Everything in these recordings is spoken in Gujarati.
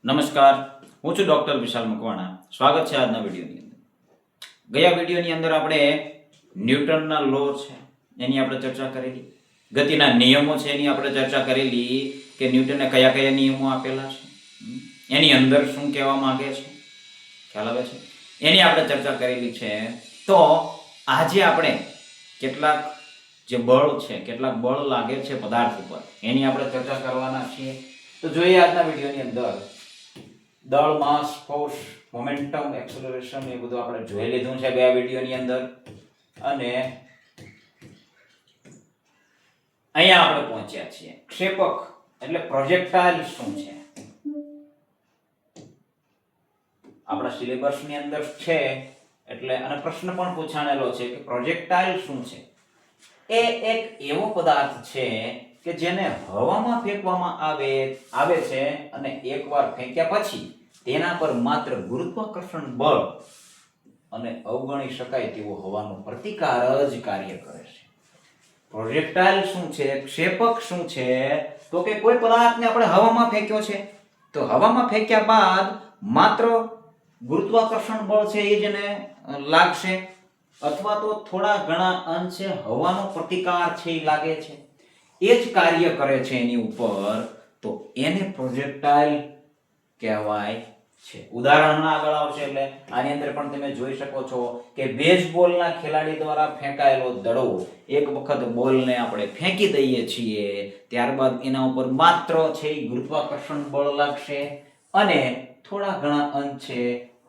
નમસ્કાર, હું છું ડોક્ટર વિશાલ મકવાણા. સ્વાગત છે આજના વિડીયોની અંદર. ગયા વિડીયોની અંદર આપણે ન્યૂટનના લો છે એની આપણે ચર્ચા કરેલી, ગતિના નિયમો છે એની આપણે ચર્ચા કરેલી કે ન્યૂટને કયા કયા નિયમો આપેલા છે, એની અંદર શું કહેવા માંગે છે, ખ્યાલ આવે છે, એની આપણે ચર્ચા કરેલી છે. તો આજે આપણે કેટલાક જે બળ છે, કેટલાક બળ લાગે છે પદાર્થ ઉપર, એની આપણે ચર્ચા કરવાના છીએ. તો જોઈએ આજના વિડીયોની અંદર દળ, માસ, ફોર્સ, મોમેન્ટમ, એક્સેલરેશન એ બધું આપણે જોઈ લીધું છે ગયા વિડીયોની અંદર. અને અહીંયા આપણે પહોંચ્યા છીએ ક્ષેપક એટલે પ્રોજેક્ટાઇલ શું છે. આપણા સિલેબસની અંદર છે એટલે અને પ્રશ્ન પણ પૂછાણેલો છે કે પ્રોજેક્ટાઇલ શું છે. એ એક એવો પદાર્થ છે કે જેને હવામાં ફેંકવામાં આવે છે અને એકવાર ફેંક્યા પછી તેના પર માત્ર ગુરુત્વાકર્ષણ બળ અને અવગણી શકાય તેવો હવાનો પ્રતિકાર જ કાર્ય કરે છે. પ્રોજેક્ટાઇલ શું છે, ક્ષેપક શું છે, તો કે કોઈ પદાર્થને આપણે હવામાં ફેંક્યો છે તો હવામાં ફેંક્યા બાદ માત્ર ગુરુત્વાકર્ષણ બળ છે એ જેને લાગશે અથવા તો થોડા ઘણા અંશે હવાનો પ્રતિકાર છે એ લાગે છે, એ જ કાર્ય કરે છે એની ઉપર, તો એને પ્રોજેક્ટાઇલ કહેવાય છે. ઉદાહરણ આગળ આવશે એટલે આની અંદર પણ તમે જોઈ શકો છો કે બેઝબોલના ખેલાડી દ્વારા ફેંકાયેલો દડો, એક વખત બોલને આપણે ફેંકી દઈએ છીએ ત્યારબાદ એના ઉપર માત્ર છે ગુરુત્વાકર્ષણ બળ લાગશે અને થોડા ઘણા અંશે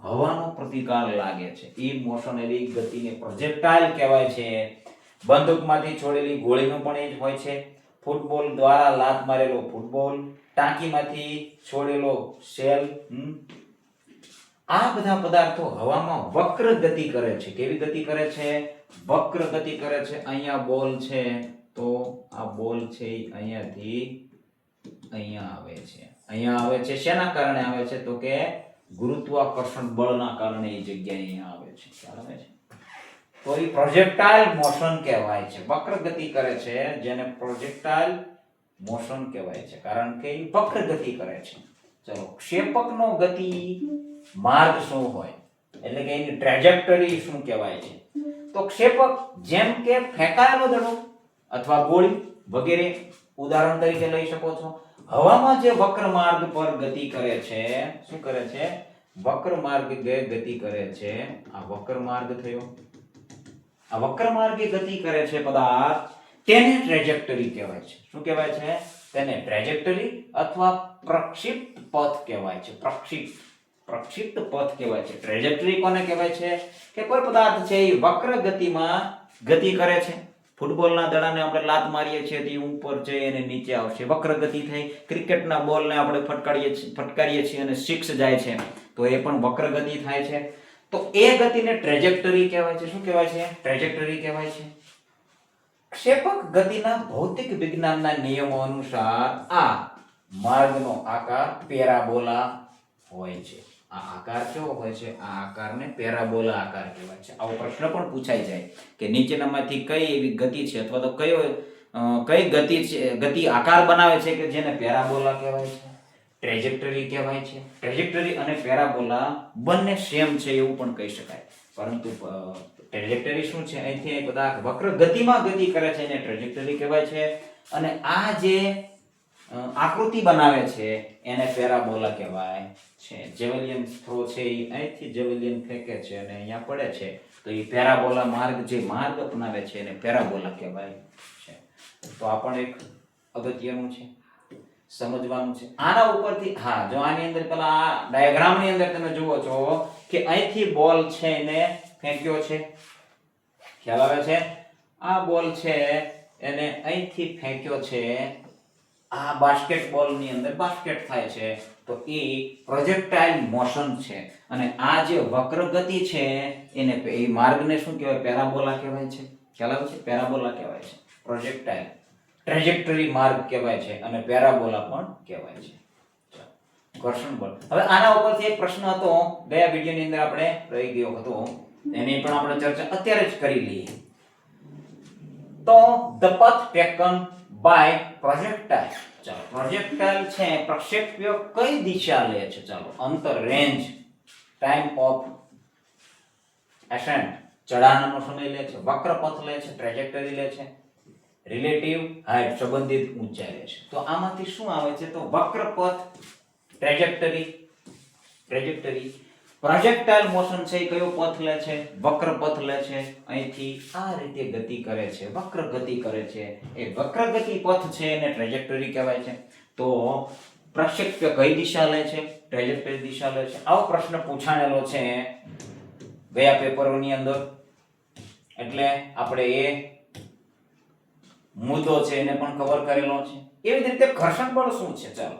હવાનો પ્રતિકાર લાગે છે. એ મોશનરી ગતિને પ્રોજેક્ટાઇલ કહેવાય છે. બંદૂકમાંથી છોડેલી ગોળીનું પણ એ જ હોય છે. ફૂટબોલ દ્વારા લાત મારેલો ફૂટબોલ, ટાંકીમાંથી છોડેલો શેલ, આ બધા પદાર્થો હવામાં વક્ર ગતિ કરે છે. કેવી ગતિ કરે છે? વક્ર ગતિ કરે છે. અહીંયા બોલ છે તો આ બોલ છે અહીંયાથી અહીંયા આવે છે. અહીંયા આવે છે શેના કારણે આવે છે? તો કે ગુરુત્વાકર્ષણ બળના કારણે એ જગ્યાએ અહીંયા આવે છે. ખ્યાલ આવે છે? તો એ પ્રોજેક્ટાઇલ મોશન કહેવાય છે. વક્ર ગતિ કરે છે જેને પ્રોજેક્ટાઇલ મોશન કહેવાય છે કારણ કે એ વક્ર ગતિ કરે છે. ચલો, ક્ષેપકનો ગતિ માર્ગ શું હોય એટલે કે એની ટ્રેજેક્ટરી શું કહેવાય છે? તો ક્ષેપક જેમ કે ફેંકાયેલો દડો અથવા ગોળી વગેરે ઉદાહરણ તરીકે લઈ શકો છો. હવામાં જે વક્ર માર્ગ પર ગતિ કરે છે, શું કરે છે? વક્ર માર્ગે ગતિ કરે છે. આ વક્ર માર્ગ થયો. આ વક્ર માર્ગે ગતિ કરે છે પદાર્થ, તેને ટ્રેજેક્ટરી કહેવાય છે. શું કહેવાય છે? તેને ટ્રેજેક્ટરી અથવા પ્રક્ષિપ્ત પથ કહેવાય છે. પ્રક્ષિપ્ત પથ કહેવાય છે. ટ્રેજેક્ટરી કોને કહેવાય છે? કે કોઈ પદાર્થ છે એ વક્ર ગતિમાં ગતિ કરે છે. ફૂટબોલના દડાને આપણે લાત મારીએ છીએ તો ઉપર જઈ અને નીચે આવશે, વક્ર ગતિ થઈ. ક્રિકેટના બોલને આપણે ફટકારીએ છીએ અને સિક્સ જાય છે તો એ પણ વક્ર ગતિ થાય છે. તો એ ગતિને ટ્રેજેક્ટરી કહેવાય છે. શું કહેવાય છે? ટ્રેજેક્ટરી કહેવાય છે. ક્ષેપક ગતિના ભૌતિક વિજ્ઞાનના નિયમો અનુસાર આ માર્ગનો આકાર પેરાબોલા હોય છે. આ આકાર કેવો હોય છે? આ આકારને પેરાબોલા આકાર કહેવાય છે. આવો પ્રશ્ન પણ પૂછાઈ જાય કે નીચેનામાંથી કઈ એવી ગતિ છે અથવા તો કઈ ગતિ આકાર બનાવે છે કે જેને પેરાબોલા કહેવાય છે, ટ્રેજેક્ટરી કહેવાય છે. ટ્રેજેક્ટરી અને પેરાબોલા બંને સેમ છે એવું પણ કહી શકાય, પરંતુ ટ્રેજેક્ટરી શું છે? અહીંથી પદાર્થ વક્ર ગતિમાં ગતિ કરે છે એને ટ્રેજેક્ટરી કહેવાય છે અને આ જે આકૃતિ બનાવે છે એને પેરાબોલા કહેવાય છે. જેવેલિયન થ્રો છે એ અહીંથી જેવેલિયન ફેંકે છે અને અહીંયા પડે છે તો એ પેરાબોલા માર્ગ, જે માર્ગ અપનાવે છે એને પેરાબોલા કહેવાય છે. તો આ પણ એક અગત્યનું છે, સમજવાનું છે. આના ઉપરથી જો આની અંદર પેલા આ ડાયાગ્રામની અંદર તમે જુઓ છો કે અહીંથી બોલ છે એને ફેંક્યો છે. ખ્યાલ આવે છે? આ બોલ છે એને અહીંથી ફેંક્યો છે. આ બાસ્કેટબોલની અંદર બાસ્કેટ થાય છે તો એ પ્રોજેક્ટાઇલ મોશન છે. અને આ જે વક્ર ગતિ છે એને એ માર્ગને શું કહેવાય? પેરાબોલા કહેવાય છે. ખ્યાલ આવે છે? પેરાબોલા કહેવાય છે. પ્રોજેક્ટાઇલ ટ્રેજેક્ટરી માર્ગ કહેવાય છે અને પેરાબોલા પણ કહેવાય છે. ઘર્ષણ બળ. હવે આના ઉપરથી એક પ્રશ્ન હતો ગયા વિડિયોની અંદર આપણે રહી ગયો હતો, એની પણ આપણે ચર્ચા અત્યારે જ કરી લઈએ. તો the path taken by projectile, ચાલો પ્રોજેક્ટાઇલ છે પ્રક્ષેપ્ય કઈ દિશા લે છે? ચાલો અંતર, રેન્જ, ટાઈમ ઓફ એસેન્ટ, ચઢાણનો સમય લે છે, વક્ર પથ લે છે, ટ્રેજેક્ટરી લે છે, રિલેટિવ હાઇટ સંબંધિત ઊંચાઈ લે છે. તો આમાંથી શું આવે છે? તો વક્ર પથ, ટ્રેજેક્ટરી. પ્રોજેક્ટાઇલ મોશન છે એ કયો પથ લે છે? વક્ર પથ લે છે. અહીંથી આ રીતે ગતિ કરે છે, વક્ર ગતિ કરે છે. એ વક્ર ગતિ પથ છે એને ટ્રેજેક્ટરી કહેવાય છે. તો પ્રક્ષેપ્ય કઈ દિશા લે છે? ટ્રેજેક્ટરી દિશા લે છે. આવો પ્રશ્ન પૂછાણેલો છે ગયા પેપરોની અંદર, એટલે આપણે એ મુદ્દો છે એને પણ કવર કરેલો છે. એવી જ રીતે ઘર્ષણ બળ શું છે? ચાલો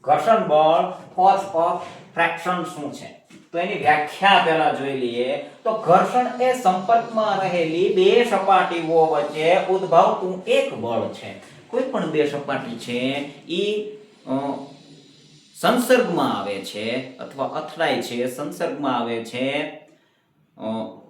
ઘર્ષણ બળ, ફોર્સ ઓફ ફ્રેક્શન શું છે? તો એની વ્યાખ્યા પહેલા જોઈ લઈએ. તો ઘર્ષણ એ સંપર્કમાં રહેલી બે સપાટીઓ વચ્ચે ઉદ્ભવતું એક બળ છે. કોઈ પણ બે સપાટી છે ઈ સંસર્ગમાં આવે છે અથવા અથડાય છે, સંસર્ગમાં આવે છે,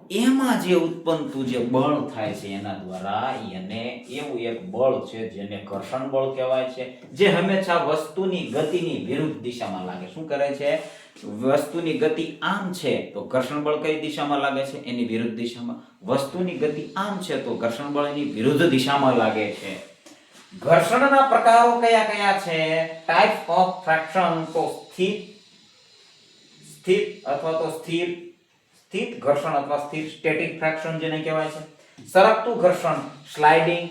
એમાં જે ઉત્પન્નતું જે બળ થાય છે એના દ્વારા એને એવું એક બળ છે જેને ઘર્ષણ બળ કહેવાય છે, જે હંમેશા વસ્તુની ગતિની વિરુદ્ધ દિશામાં લાગે. શું કરે છે? વસ્તુની ગતિ આમ છે તો ઘર્ષણ બળ કઈ દિશામાં લાગે છે? એની વિરુદ્ધ દિશામાં. વસ્તુની ગતિ આમ છે તો ઘર્ષણ બળ એની વિરુદ્ધ દિશામાં લાગે છે. ઘર્ષણના પ્રકારો કયા કયા છે? Types of fraction. તો સ્થિત અથવા તો સ્થિર ઘર્ષણ અથવા સ્થિર સ્ટેટિક ફ્રેક્શન જેને કહેવાય છે. સરકતું ઘર્ષણ સ્લાઇડિંગ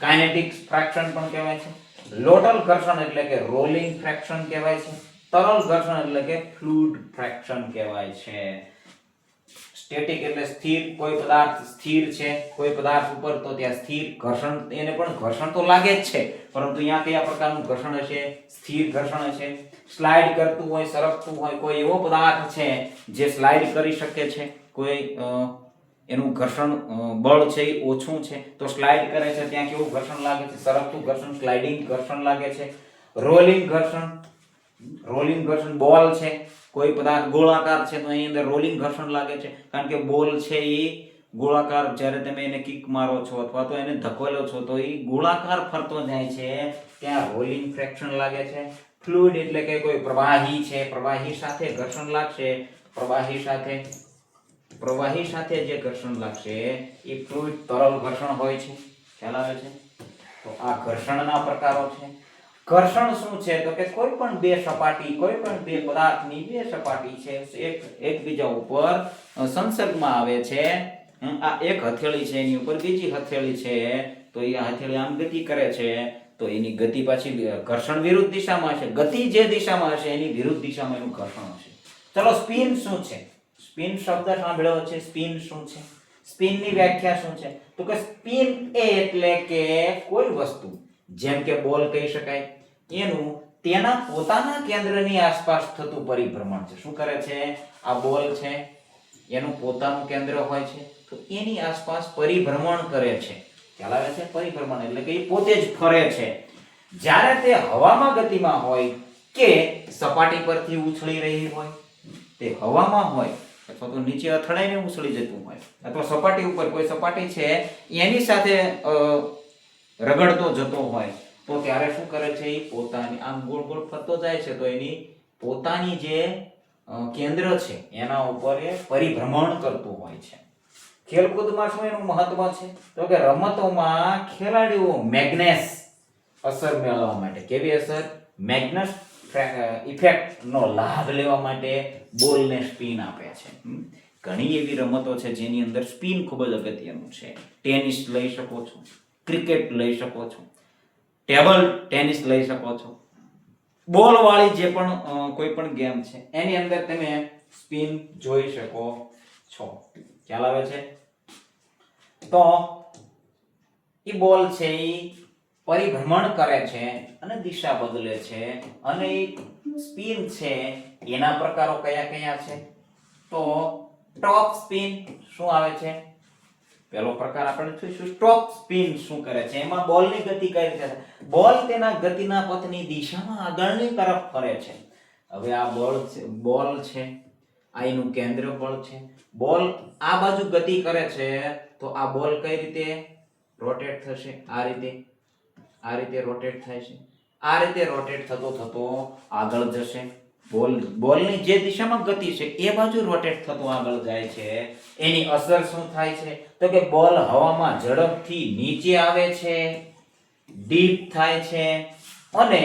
કાઇનેટિક ફ્રેક્શન પણ કહેવાય છે. લોટલ ઘર્ષણ એટલે કે રોલિંગ ફ્રેક્શન કહેવાય છે. તરલ ઘર્ષણ એટલે કે ફ્લુઇડ ફ્રેક્શન કહેવાય છે. સ્ટેટિક એટલે સ્થિર, કોઈ પદાર્થ સ્થિર છે, કોઈ પદાર્થ ઉપર તો ત્યાં સ્થિર ઘર્ષણ, એને પણ ઘર્ષણ તો લાગે જ છે, પરંતુ અહીંયા કયા પ્રકારનું ઘર્ષણ હશે? સ્થિર ઘર્ષણ હશે. સ્લાઇડ કરતું હોય, સરકતું હોય, કોઈ એવો પદાર્થ છે જે સ્લાઇડ કરી શકે છે, કોઈ એનું ઘર્ષણ બળ છે એ ઓછું છે તો સ્લાઇડ કરે છે, ત્યાં કેવું ઘર્ષણ લાગે છે? સરકતું ઘર્ષણ, સ્લાઇડિંગ ઘર્ષણ લાગે છે. રોલિંગ ઘર્ષણ બોલ છે, કોઈ પદાર્થ ગોળાકાર છે તો એની અંદર રોલિંગ ઘર્ષણ લાગે છે, કારણ કે બોલ છે એ ગોળાકાર, જ્યારે તમે એને કિક મારો છો અથવા તો એને ધકેલો છો તો એ ગોળાકાર ફરતો જાય છે, ત્યાં રોલિંગ ફ્રેક્શન લાગે છે. ફ્લુઇડ એટલે કે કોઈ પ્રવાહી છે, પ્રવાહી સાથે ઘર્ષણ લાગશે, પ્રવાહી સાથે જે ઘર્ષણ લાગશે એ ફ્લુઇડ તરલ ઘર્ષણ હોય છે. ખ્યાલ આવે છે? તો આ ઘર્ષણના પ્રકારો છે. ઘર્ષણ શું છે? તો કે કોઈ પણ બે સપાટી, કોઈ પણ બે પદાર્થની બે સપાટી છે એકબીજા ઉપર સંસર્ગમાં આવે છે. આ એક હથેળી છે, એની ઉપર બીજી હથેળી છે, તો એ હથેળી આમ ગતિ કરે છે તો એની ગતિ પાછી ઘર્ષણ વિરુદ્ધ દિશામાં હશે. ગતિ જે દિશામાં હશે એની વિરુદ્ધ દિશામાં એનું ઘર્ષણ હશે. ચલો સ્પિન શું છે? સ્પિન શબ્દ સાંભળ્યો છે. સ્પિન શું છે? સ્પિનની વ્યાખ્યા શું છે? તો કે સ્પિન એટલે કે કોઈ વસ્તુ, જેમ કે બોલ કહી શકાય, એનું તેના પોતાના કેન્દ્રની આસપાસ થતું પરિભ્રમણ છે. શું કરે છે? આ બોલ છે, એનું પોતાનું કેન્દ્ર હોય છે તો એની આસપાસ પરિભ્રમણ કરે છે. ખ્યાલ આવે છે? પરિભ્રમણ એટલે કે એ પોતે જ ફરે છે. જ્યારે તે હવામાં ગતિમાં હોય કે સપાટી પરથી ઉછળી રહી હોય, તે હવામાં હોય અથવા તો નીચે અથડાઈને ઉછળી જતું હોય, અથવા સપાટી ઉપર કોઈ સપાટી છે એની સાથે રગડતો જતો હોય, તો ત્યારે શું કરે છે? એ પોતાની આમ ગોળ ગોળ ફરતો જાય છે તો એની પોતાની જે કેન્દ્ર છે એના ઉપર એ પરિભ્રમણ કરતું હોય છે. ખેલકૂદમાં શું એનું મહત્વ છે? તો કે રમતોમાં ખેલાડીઓ મેગ્નેસ અસર મેળવવા માટે, કેવી અસર? મેગ્નસ ઇફેક્ટ નો લાભ લેવા માટે બોલને સ્પિન આપે છે. ઘણી એવી રમતો છે જેની અંદર સ્પિન ખૂબ જ અગત્યનું છે. ટેનિસ લઈ શકો છો, ક્રિકેટ લઈ શકો છો, ટેબલ ટેનિસ લઈ શકો છો, બોલ વાળી જે પણ કોઈ પણ ગેમ છે એની અંદર તમે સ્પિન જોઈ શકો છો. ખ્યાલ આવે છે? તો ઈ બોલ છે ઈ પરિભ્રમણ કરે છે અને દિશા બદલે છે, અને સ્પિન છે એના પ્રકારો કયા કયા છે? તો ટોપ સ્પિન શું આવે છે? પહેલો પ્રકાર આપણે જોઈશું. ટોપ સ્પિન શું કરે છે? એમાં બોલની ગતિ કઈ રીતે છે? બોલ તેના ગતિના પથની દિશામાં આગળની તરફ ફરે છે. હવે આ બોલ છે, આ એનું કેન્દ્ર બળ છે. બોલ આ બાજુ ગતિ કરે છે તો આ બોલ કઈ રીતે રોટેટ થશે? આ રીતે. આ રીતે રોટેટ થાય છે, આ રીતે રોટેટ થતો થતો આગળ જશે. બોલની જે દિશામાં ગતિ છે એ બાજુ રોટેટ થતો આગળ જાય છે. એની અસર શું થાય છે તો કે બોલ હવામાં ઝડપથી નીચે આવે છે, ડીપ થાય છે અને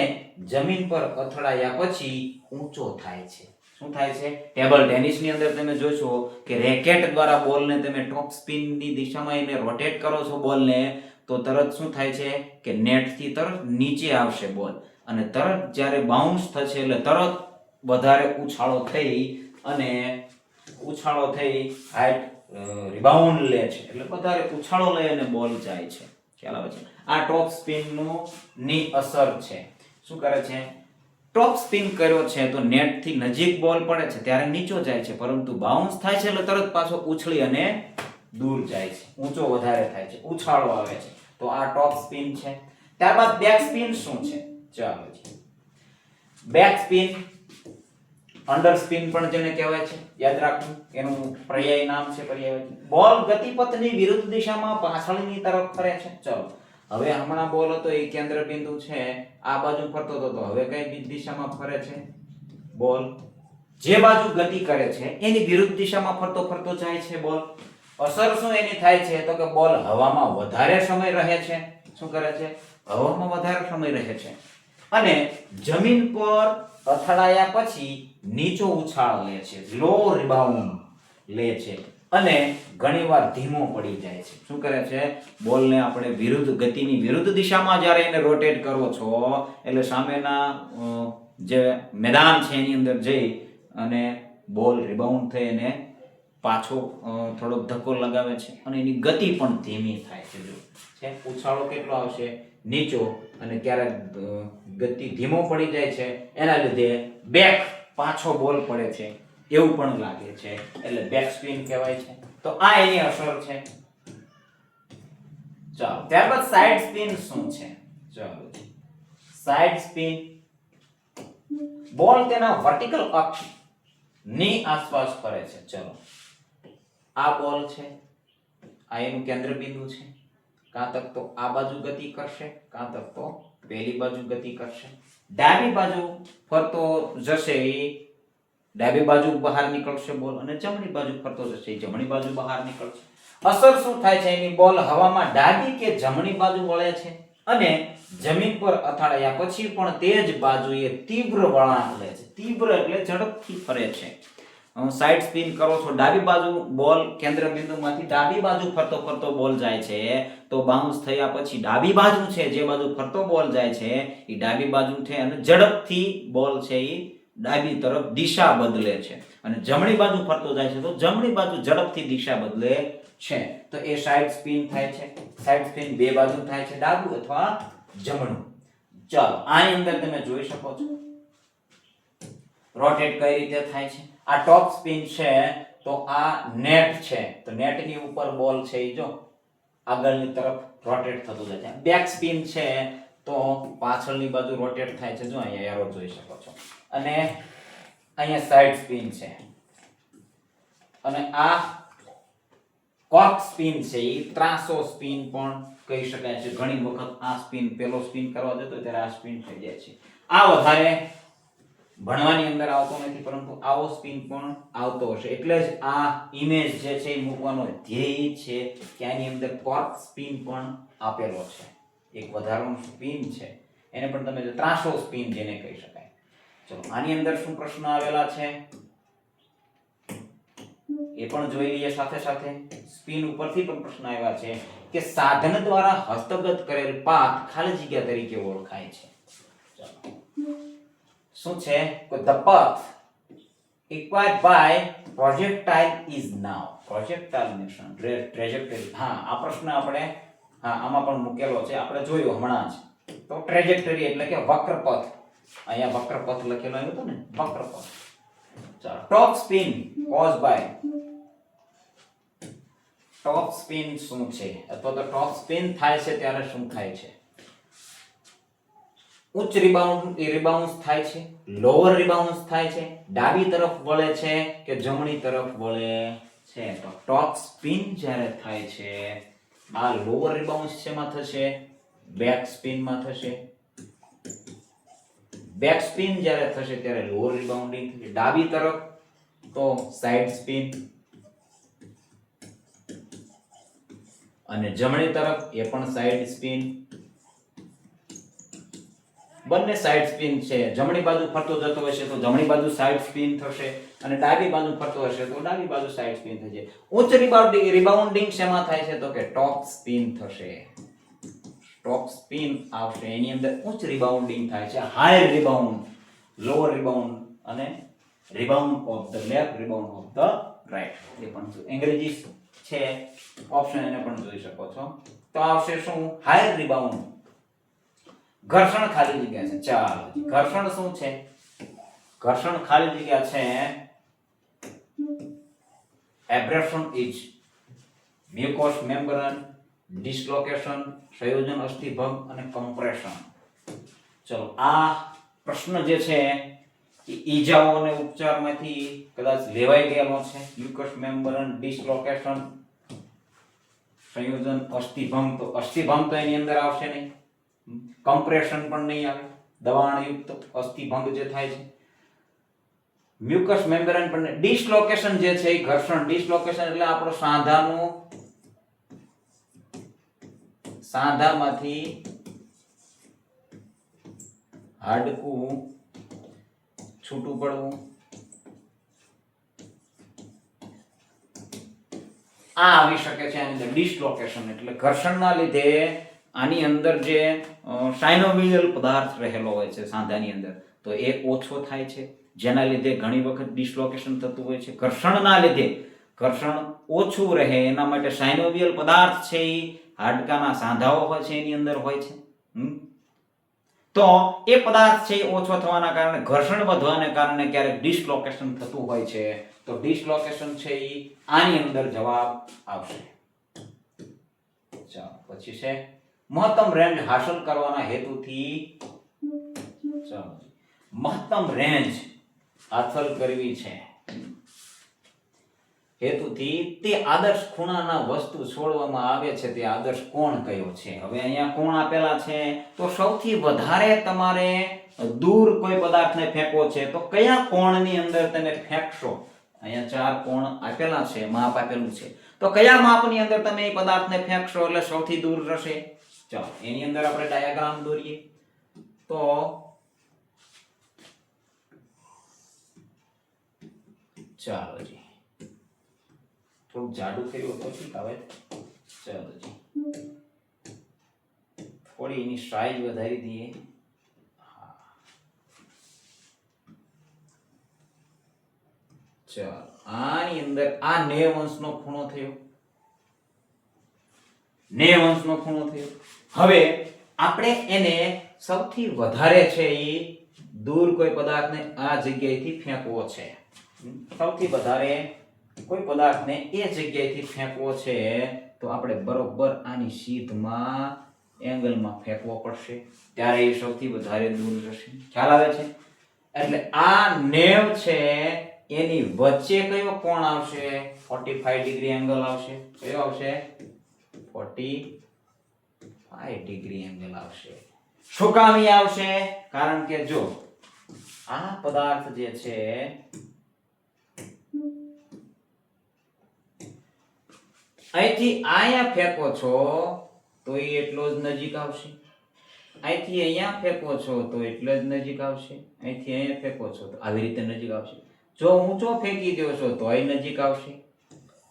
જમીન પર અથડાયા પછી ઊંચો થાય છે. શું થાય છે? ટેબલ ટેનિસ ની અંદર તમે જોશો કે રેકેટ દ્વારા બોલને તમે ટોપ સ્પિન ની દિશામાં એને રોટેટ કરો છો બોલને, તો તરત શું થાય છે કે નેટ થી તરત નીચે આવશે બોલ, અને તરત જ્યારે બાઉન્સ થશે એટલે તરત વધારે ઉછાળો થઈ હાઈટ રિબાઉન્ડ લે છે, એટલે વધારે ઉછાળો લઈ અને બોલ જાય છે. ખ્યાલ આવે છે? આ ટોપ સ્પિન ની અસર છે. શું કરે છે? ટોપ સ્પિન કર્યો છે તો નેટ થી નજીક બોલ પડે છે ત્યારે નીચો જાય છે, પરંતુ બાઉન્સ થાય છે એટલે તરત પાછો ઉછળી અને દૂર જાય છે, ઊંચો વધારે થાય છે, ઉછાળો આવે છે. તો આ ટોપ સ્પિન છે. ત્યારબાદ બેક સ્પિન શું છે? ચાલો બેક સ્પિન, અંડર સ્પિન પણ જેને કહેવાય છે, યાદ રાખવું, એનું પર્યાય નામ છે પર્યાય. બોલ ગતિપથની વિરુદ્ધ દિશામાં પાછળની તરફ ફરે છે. ચલો હવે હમણાં બોલ હતો એ કેન્દ્ર બિંદુ છે, આ બાજુ ફરતો હતો, હવે કઈ દિશામાં ફરે છે? બોલ જે બાજુ ગતિ કરે છે એની વિરુદ્ધ દિશામાં ફરતો ફરતો જાય છે બોલ. અસર શું એની થાય છે તો કે બોલ હવામાં વધારે સમય રહે છે. શું કરે છે? હવામાં વધારે સમય રહે છે અને જમીન પર અથડાયા પછી નીચો ઉછાળ લે છે, લો રિબાઉન્ડ લે છે અને ઘણીવાર ધીમો પડી જાય છે. શું કરે છે? બોલને આપણે ગતિની વિરુદ્ધ દિશામાં જ્યારે એને રોટેટ કરો છો એટલે સામેના જે મેદાન છે એની અંદર જઈ અને બોલ રિબાઉન્ડ થઈ અને પાછો થોડોક ધક્કો લગાવે છે અને એની ગતિ પણ ધીમી થાય છે. જો છે ઉછાળો કેટલો આવશે? નીચો, અને ક્યારેક ગતિ ધીમો પડી જાય છે, એના લીધે બેક પાછો બોલ પડે છે એવું પણ લાગે છે, એટલે બેક સ્પિન કહેવાય છે. તો આ એની અસર છે. ચાલો ત્યારબાદ સાઇડ સ્પિન શું છે? ચાલો સાઇડ સ્પિન, બોલ તેના વર્ટિકલ અક્ષ ની આસપાસ ફરે છે. ચલો આ બોલ છે, આ એનું કેન્દ્ર બિંદુ છે, કાં તક તો આ બાજુ ગતિ કરશે, કાં તક તો પેલી બાજુ ગતિ કરશે. ડાબી બાજુ ફરતો જશે એ ડાબી બાજુ બહાર નીકળશે બોલ, અને જમણી બાજુ ફરતો જશે એ જમણી બાજુ બહાર નીકળશે. અસર શું થાય છે એની? બોલ હવામાં ડાબી કે જમણી બાજુ વળે છે અને જમીન પર અથડાયા પછી પણ તે જ બાજુએ તીવ્ર વળાંક લે છે. તીવ્ર એટલે ઝડપથી ફરે છે. સાઇડ સ્પિન કરો છો, ડાબી બાજુ બોલ કેન્દ્ર બિંદુમાંથી ડાબી બાજુ ફરતો ફરતો બોલ જાય છે, તો બાઉન્સ થયા પછી ડાબી બાજુ છે જે બાજુ ફરતો બોલ જાય છે એ ડાબી બાજુ છે અને ઝડપથી બોલ છે એ ડાબી તરફ દિશા બદલે છે, અને જમણી બાજુ ફરતો જાય છે તો જમણી બાજુ ઝડપથી દિશા બદલે છે. તો એ સાઇડ સ્પિન થાય છે. સાઇડ સ્પિન બે બાજુ થાય છે, ડાબું અથવા જમણું. ચાલો આની અંદર તમે જોઈ શકો છો રોટેટ કઈ રીતે થાય છે. આ ટોપ સ્પિન છે તો આ નેટ છે, તો નેટની ઉપર બોલ છે એ જો આગળની તરફ રોટેટ થતો જાય છે. બેક સ્પિન છે તો પાછળની બાજુ રોટેટ થાય છે, જો અહીંયા એરો જોઈ શકો છો. અને અહીંયા સાઇડ સ્પિન છે, અને આ કોર્ક સ્પિન છે એ ત્રાસો સ્પિન પણ કહી શકાય છે. ઘણી વખત આ સ્પિન પેલો સ્પિન કરવા જતો ત્યારે આ સ્પિન થઈ જાય છે. આ વધારે ભણવાની અંદર આવતો નથી, પરંતુ આવો સ્પિન પણ આવતો હશે, એટલે જ આ ઇમેજ જે છે એ મૂકવાનો ધ્યેય છે કે આની અંદર કોર્ક સ્પિન પણ આપેલો છે. એક વધારાનો સ્પિન છે, એને પણ તમે ત્રાસો સ્પિન જેને કહી શકાય. ચલો આની અંદર શું પ્રશ્ન આવેલા છે એ પણ જોઈ લઈએ. સાથે સાથે સ્પિન ઉપરથી પણ પ્રશ્ન આવ્યા છે કે સાધન દ્વારા હસ્તગત કરેલ પાથ ખાલી જગ્યા તરીકે ઓળખાય છે. શું છે? the path acquired by projectile is now. projectile mission trajectory. હા આ પ્રશ્ન આપણે આમાં પણ મૂકેલો છે, આપણે જોયો હમણાં જ. તો ટ્રેજેક્ટરી એટલે કે વક્રપથ. અહીંયા વક્રપથ લખેલો આવ્યો હતો ને, વક્રપથ. ચાલો top spin caused by, top spin શું છે અથવા તો ટોપ સ્પિન થાય છે ત્યારે શું થાય છે? ઉચ્ચ રિબાઉન્સ થાય છે, લોઅર રિબાઉન્સ થાય છે, ડાબી તરફ વળે છે કે જમણી તરફ વળે છે? તો ટોપ સ્પિન જ્યારે થાય છે આ લોઅર રિબાઉન્સ શેમાં થશે? બેક સ્પિનમાં થશે. બેક સ્પિન જ્યારે થશે ત્યારે લોઅર રિબાઉન્ડિંગ થશે. ડાબી તરફ તો સાઇડ સ્પિન, અને જમણી તરફ એ પણ સાઇડ સ્પિન. બંને સાઇડ સ્પિન છે. જમણી બાજુ ફરતો જતો હશે તો જમણી બાજુ સાઇડ સ્પિન થશે, અને ડાબી બાજુ ફરતો હશે તો ડાબી બાજુ સાઇડ સ્પિન થશે. ઉચ્ચ રિબાઉન્ડિંગ શેમાં થાય છે તો કે ટોપ સ્પિન થશે. ટોપ સ્પિન આવશે, એની અંદર ઉચ્ચ રિબાઉન્ડિંગ થાય છે. હાઈ રિબાઉન્ડ, લોઅર રિબાઉન્ડ અને rebound of the left, rebound of the right. એ પણ અંગ્રેજી છે ઓપ્શન, એને પણ જોઈ શકો છો. તો આવશે શું? High rebound. ઘર્ષણ ખાલી જગ્યા છે. ચાલો, ઘર્ષણ શું છે? ઘર્ષણ ખાલી જગ્યા છે. Abrasion is mucous membrane, dislocation, સંયોજન અસ્થિભંગ અને કમ્પ્રેશન. ચલો, આ પ્રશ્ન જે છે એ ઈજાઓ અને ઉપચારમાંથી કદાચ લેવાઈ ગયેલો છે. મ્યુકોસ મેમ્બ્રેન, ડિસ્લોકેશન, સંયોજન અસ્થિભંગ, તો અસ્થિભંગ તો એની અંદર આવશે નહીં. કમ્પ્રેશન પણ નહીં આવે. દબાણયુક્ત અસ્થિભંગ જે થાય છે. મ્યુકસ મેમ્બ્રેન પણ. ડિસ્લોકેશન જે છે એ ઘર્ષણ. ડિસ્લોકેશન એટલે આપણો સાંધામાંથી હાડકું છૂટું પડવું. આ આવી શકે છે આની અંદર ડિસ્લોકેશન એટલે ઘર્ષણના લીધે આની અંદર જે સાયનોવિયલ પદાર્થ રહેલો હોય છે સાંધાની અંદર, તો એ ઓછો થાય છે, જેના લીધે ઘણી વખત ડિસ્લોકેશન થતું હોય છે. ઘર્ષણના લીધે ઘર્ષણ ઓછું રહે એના માટે સાયનોવિયલ પદાર્થ છે એ હાડકાના સાંધાઓ હોય છે એની અંદર હોય છે. તો એ પદાર્થ છે એ ઓછો થવાના કારણે, ઘર્ષણ વધવાને કારણે ક્યારેક ડિસ્લોકેશન થતું હોય છે. તો ડિસ્લોકેશન છે એ આની અંદર જવાબ આવશે. ચાલો, પછી છે મહત્તમ રેન્જ હાંસલ કરવાના હેતુથી. ચાલો, મહત્તમ રેન્જ હાંસલ કરવી છે હેતુથી તે આદર્શ ખૂણાના વસ્તુ છોડવામાં આવે છે તે આદર્શ કોણ કયો છે? હવે અહીંયા કોણ આપેલા છે, તો સૌથી વધારે તમારે દૂર કોઈ પદાર્થને ફેંકવો છે તો કયા કોણની અંદર તમે ફેંકશો? અહીંયા 4 કોણ આપેલા છે, માપ આપેલું છે, તો કયા માપની અંદર તમે એ પદાર્થને ફેંકશો એટલે સૌથી દૂર રહેશે? ચાલો, એની અંદર આપણે ડાયાગ્રામ દોરીએ. તો ચાલો જી, થોડું જાડું કર્યું તો ઠીક આવે. ચાલો જી, થોડી એની સાઈઝ વધારી દઈએ. ચાલો, આની અંદર આ 90 અંશનો ખૂણો થયો. 90 અંશનો ખૂણો થયો. હવે આપણે એને સૌથી વધારે છે એ દૂર કોઈ પદાર્થને આ જગ્યાએથી ફેંકવો છે. સૌથી વધારે કોઈ પદાર્થને એ જગ્યાએથી ફેંકવો છે તો આપણે બરોબર આની સીધમાં એંગલમાં ફેંકવો પડશે, ત્યારે એ સૌથી વધારે દૂર જશે. ખ્યાલ આવે છે? એટલે આ 90 છે એની વચ્ચે કયો કોણ આવશે? 45 ડિગ્રી એંગલ આવશે. કયો આવશે? 45 ડિગ્રી એંગલ આવશે. શું કામ એ આવશે? કારણ કે જો આ પદાર્થ જે છે અહીંથી અહીંયા ફેંકો છો તો એ એટલો જ નજીક આવશે. અહીંથી અહીંયા ફેંકો છો તો એટલે જ નજીક આવશે. અહીંથી અહીંયા ફેંકો છો તો આવી રીતે નજીક આવશે. જો ઊંચો ફેંકી દો છો તો અહીં નજીક આવશે,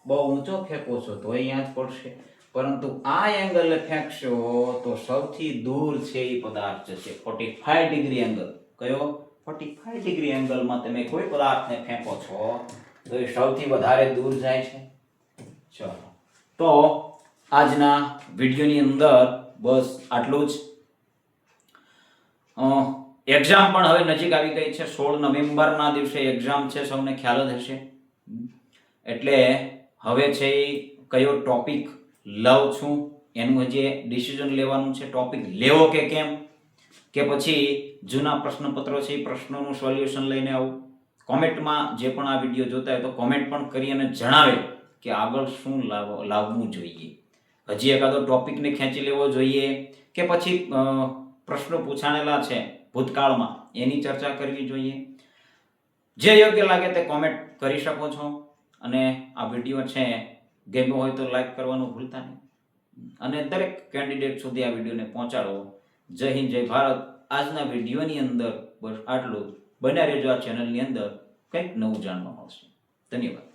બહુ ઊંચો ફેંકો છો તો અહીંયા જ પડશે. પરંતુ આ એંગલે ફેંકશો તો સૌથી દૂર છે એ પદાર્થ છે 45 ડિગ્રી એંગલ. કયો? 45 ડિગ્રી એંગલમાં તમે કોઈ પદાર્થને ફેંકો છો તો એ સૌથી વધારે દૂર જાય છે. ચલો, તો આજના વિડિયોની અંદર બસ આટલું જ. એક્ઝામ પણ હવે નજીક આવી ગઈ છે. 16 નવેમ્બરના દિવસે એક્ઝામ છે, સૌને ખ્યાલ જ હશે. એટલે હવે છે કયો ટોપિક લઉં છું એનું હજી ડિસિઝન લેવાનું છે. ટોપિક લેવો કે કેમ, કે પછી જૂના પ્રશ્નપત્રો છે એ પ્રશ્નોનું સોલ્યુશન લઈને આવું. કોમેન્ટમાં જે પણ આ વિડીયો જોતા હોય તો કોમેન્ટ પણ કરી અને જણાવે કે આગળ શું લાવવું જોઈએ. હજી એકાદો ટોપિકને ખેંચી લેવો જોઈએ કે પછી પ્રશ્નો પૂછાણેલા છે ભૂતકાળમાં એની ચર્ચા કરવી જોઈએ. જે યોગ્ય લાગે તે કોમેન્ટ કરી શકો છો. અને આ વિડીયો છે ગમ્યો હોય તો લાઈક કરવાનું ભૂલતા નહીં અને દરેક કેન્ડિડેટ સુધી આ વિડીયોને પહોંચાડો. જય હિન્દ, જય ભારત. આજના વિડીયોની અંદર બસ આટલું. બન્યા રહેજો આ ચેનલની અંદર, કંઈક નવું જાણવા મળશે. ધન્યવાદ.